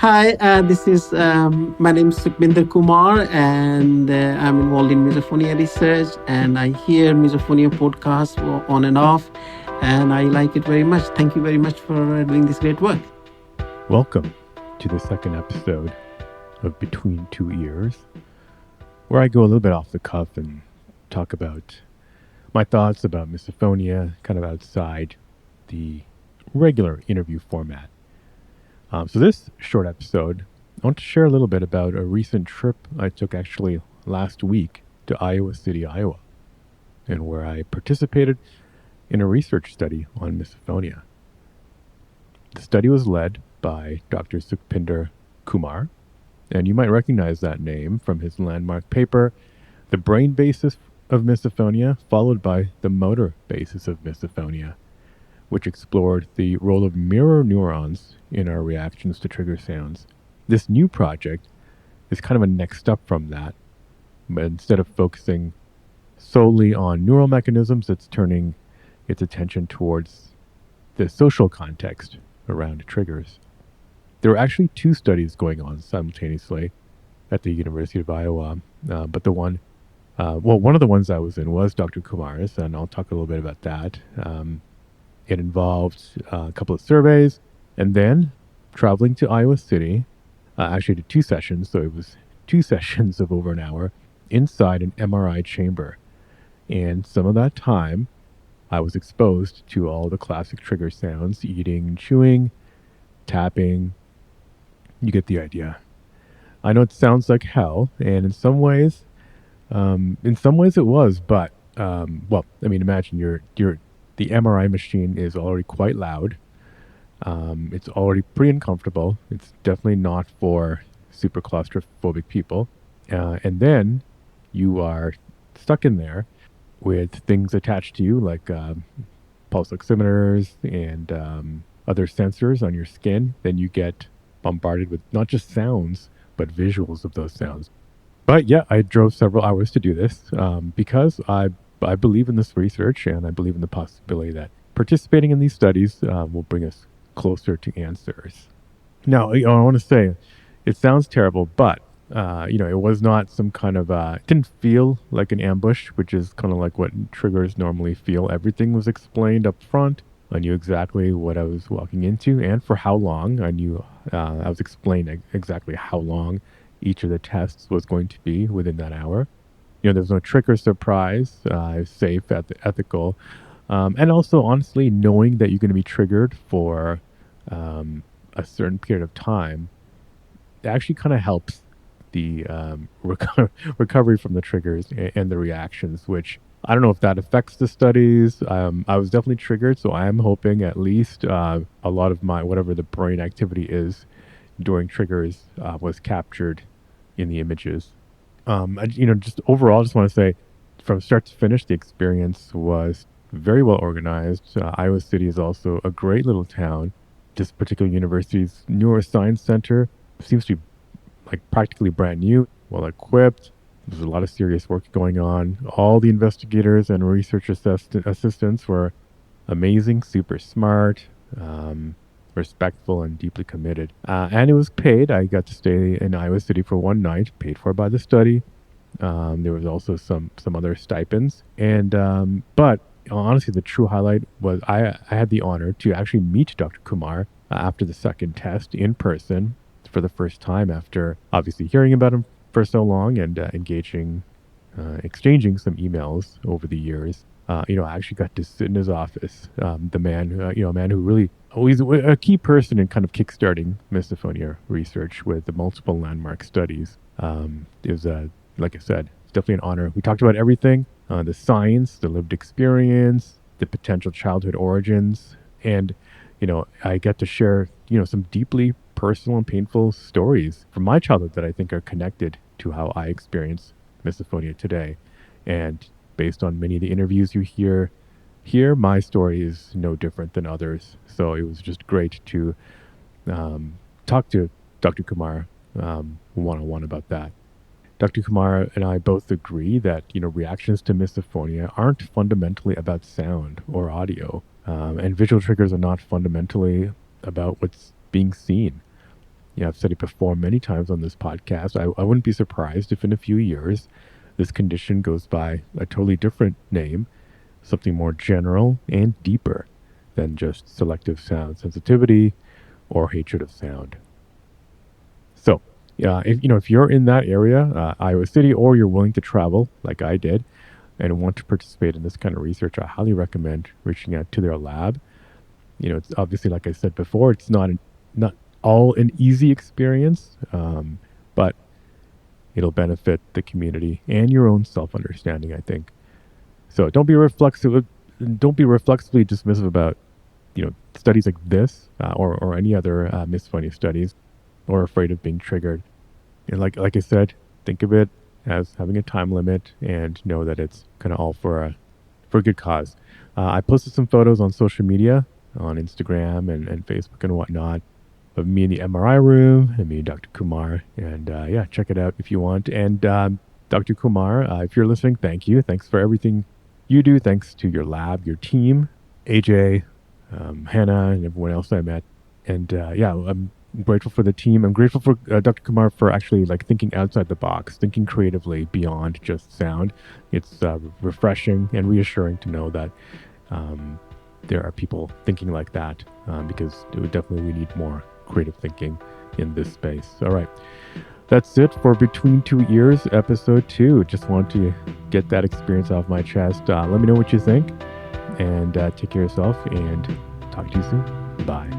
Hi, this is my name is Sukhbinder Kumar, and I'm involved in misophonia research. And I hear misophonia podcasts on and off, and I like it very much. Thank you very much for doing this great work. Welcome to the second episode of Between Two Ears, where I go a little bit off the cuff and talk about my thoughts about misophonia, kind of outside the regular interview format. So, this short episode, I want to share a little bit about a recent trip I took actually last week to Iowa City, Iowa, and where I participated in a research study on misophonia. The study was led by Dr. Sukhbinder Kumar, and you might recognize that name from his landmark paper, The Brain Basis of Misophonia, followed by The Motor Basis of Misophonia, which explored the role of mirror neurons in our reactions to trigger sounds. This new project is kind of a next step from that, but instead of focusing solely on neural mechanisms, it's turning its attention towards the social context around triggers. There were actually two studies going on simultaneously at the University of Iowa, but one of the ones I was in was Dr. Kumar's, and I'll talk a little bit about that. It involved a couple of surveys, and then traveling to Iowa City. Actually, did two sessions, so it was two sessions of over an hour inside an MRI chamber. And some of that time, I was exposed to all the classic trigger sounds: eating, chewing, tapping. You get the idea. I know it sounds like hell, and in some ways it was. But imagine the MRI machine is already quite loud. It's already pretty uncomfortable. It's definitely not for super claustrophobic people. And then you are stuck in there with things attached to you like pulse oximeters and other sensors on your skin. Then you get bombarded with not just sounds, but visuals of those sounds. But yeah, I drove several hours to do this because I believe in this research, and I believe in the possibility that participating in these studies will bring us closer to answers. Now, I want to say, it sounds terrible, but it was not some kind of it didn't feel like an ambush, which is kind of like what triggers normally feel. Everything was explained up front. I knew exactly what I was walking into and for how long. I knew I was explained exactly how long each of the tests was going to be within that hour. There was no trick or surprise, safe, ethical, and also honestly knowing that you're going to be triggered for a certain period of time. It actually kind of helps the recovery from the triggers and the reactions, which I don't know if that affects the studies. I was definitely triggered, so I am hoping at least a lot of my whatever the brain activity is during triggers was captured in the images. Just overall, just want to say, from start to finish, the experience was very well organized. Iowa City is also a great little town. This particular university's neuroscience center seems to be like practically brand new, well equipped. There's a lot of serious work going on. All the investigators and research assistants were amazing, super smart, respectful, and deeply committed. And it was paid. I got to stay in Iowa City for one night, paid for by the study. There was also some other stipends. And but honestly, the true highlight was I had the honor to actually meet Dr. Kumar after the second test in person for the first time after obviously hearing about him for so long and exchanging some emails over the years. I actually got to sit in his office. The man, a man who really always a key person in kind of kickstarting misophonia research with the multiple landmark studies. It was, like I said, it's definitely an honor. We talked about everything, the science, the lived experience, the potential childhood origins. And, I get to share, some deeply personal and painful stories from my childhood that I think are connected to how I experience misophonia today. And based on many of the interviews you hear here, my story is no different than others. So it was just great to talk to Dr. Kumar one-on-one about that. Dr. Kumar and I both agree that reactions to misophonia aren't fundamentally about sound or audio, and visual triggers are not fundamentally about what's being seen. I've said it before many times on this podcast. I wouldn't be surprised if in a few years this condition goes by a totally different name, something more general and deeper than just selective sound sensitivity or hatred of sound. So, if you're in that area, Iowa City, or you're willing to travel like I did and want to participate in this kind of research, I highly recommend reaching out to their lab. It's obviously, like I said before, it's not all an easy experience, but it'll benefit the community and your own self-understanding, I think. So don't be reflexively dismissive about studies like this or any other misophonia studies, or afraid of being triggered. And like I said, think of it as having a time limit and know that it's kind of all for a good cause. I posted some photos on social media, on Instagram and Facebook and whatnot, of me in the MRI room and me and Dr. Kumar. And check it out if you want. And Dr. Kumar, if you're listening, thank you. Thanks for everything you do. Thanks to your lab, your team, AJ, Hannah, and everyone else I met. And I'm grateful for the team. I'm grateful for Dr. Kumar for actually thinking outside the box, thinking creatively beyond just sound. It's refreshing and reassuring to know that there are people thinking like that, because we need more creative thinking in this space. All right. That's it for Between Two Ears, episode 2. Just want to get that experience off my chest. Let me know what you think, and take care of yourself, and talk to you soon. Bye.